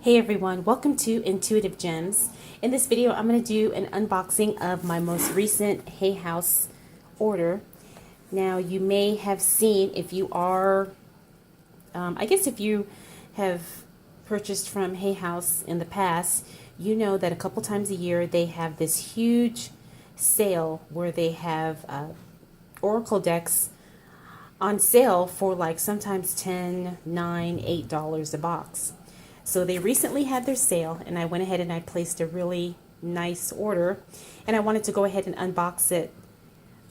Hey everyone, welcome to Intuitive Gems. In this video, I'm going to do an unboxing of my most recent Hay House order. Now, you may have seen if you are, if you have purchased from Hay House in the past, you know that a couple times a year they have this huge sale where they have oracle decks on sale for like sometimes $10, $9, $8 a box. So they recently had their sale, and I went ahead and I placed a really nice order, and I wanted to go ahead and unbox it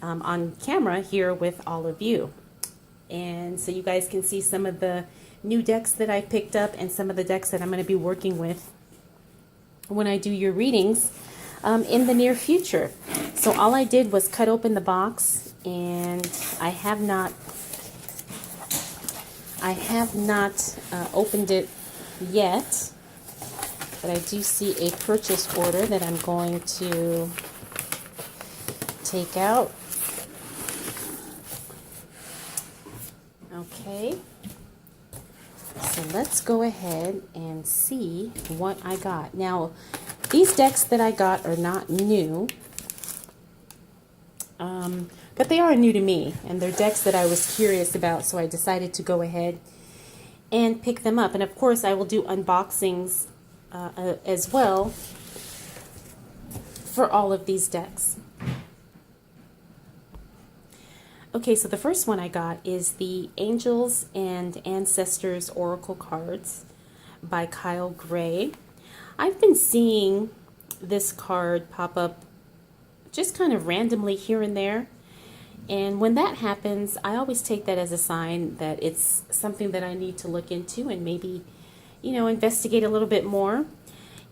on camera here with all of you. And so you guys can see some of the new decks that I picked up and some of the decks that I'm going to be working with when I do your readings in the near future. So all I did was cut open the box, and I have not opened it yet, but I do see a purchase order that I'm going to take out. Okay, so let's go ahead and see what I got. Now, these decks that I got are not new, but they are new to me, and they're decks that I was curious about, so I decided to go ahead and pick them up. And of course I will do unboxings as well for all of these decks. Okay, so the first one I got is the Angels and Ancestors Oracle cards by Kyle Gray. I've been seeing this card pop up just kind of randomly here and there. And when that happens, I always take that as a sign that it's something that I need to look into and maybe, investigate a little bit more.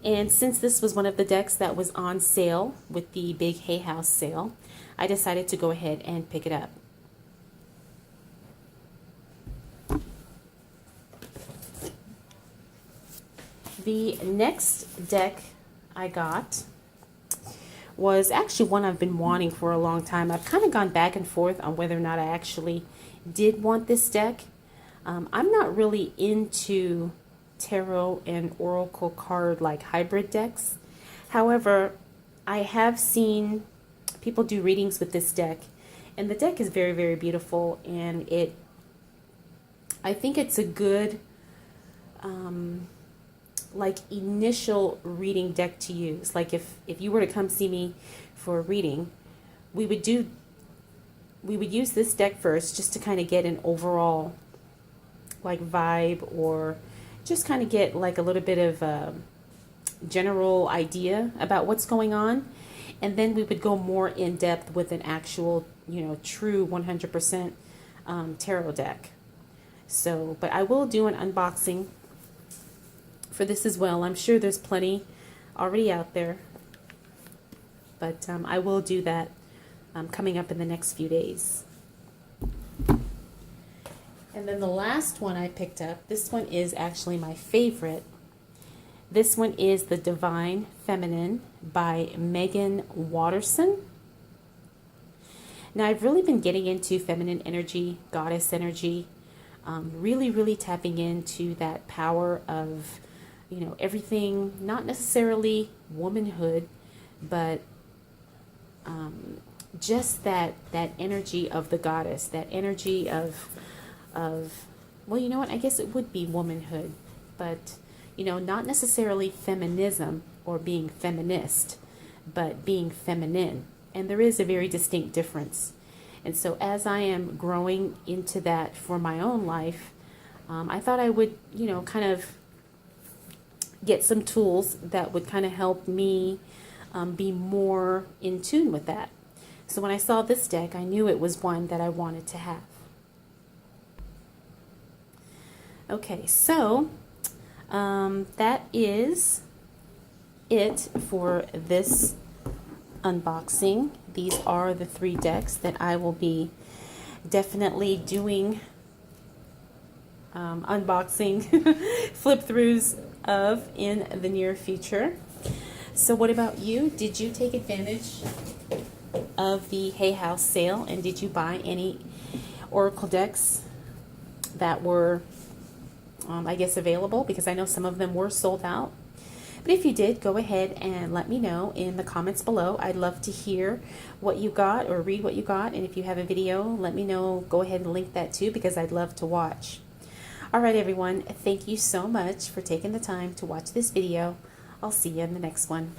And since this was one of the decks that was on sale with the big Hay House sale, I decided to go ahead and pick it up. The next deck I got was actually one I've been wanting for a long time. I've kind of gone back and forth on whether or not I actually did want this deck. I'm not really into tarot and oracle card like hybrid decks. However, I have seen people do readings with this deck, and the deck is very, very beautiful, and I think it's a good initial reading deck to use. Like if you were to come see me for a reading, we would use this deck first just to kind of get an overall vibe, or just kind of get like a little bit of a general idea about what's going on, and then we would go more in depth with an actual true 100% tarot deck. So, but I will do an unboxing for this as well. I'm sure there's plenty already out there, but I will do that coming up in the next few days. And then the last one I picked up, this one is actually my favorite. This one is The Divine Feminine by Megan Watterson. Now, I've really been getting into feminine energy, goddess energy, really tapping into that power of everything, not necessarily womanhood, but just that energy of the goddess, that energy of well, you know what, I guess it would be womanhood, but not necessarily feminism or being feminist, but being feminine. And there is a very distinct difference. And so as I am growing into that for my own life, I thought I would kind of get some tools that would kind of help me be more in tune with that. So when I saw this deck, I knew it was one that I wanted to have. Okay, so that is it for this unboxing. These are the 3 decks that I will be definitely doing unboxing flip throughs of in the near future. So what about you? Did you take advantage of the Hay House sale, and did you buy any oracle decks that were I guess, available, because I know some of them were sold out. But if you did, go ahead and let me know in the comments below. I'd love to hear what you got or read what you got. And if you have a video, let me know. Go ahead and link that too, because I'd love to watch. All right, everyone. Thank you so much for taking the time to watch this video. I'll see you in the next one.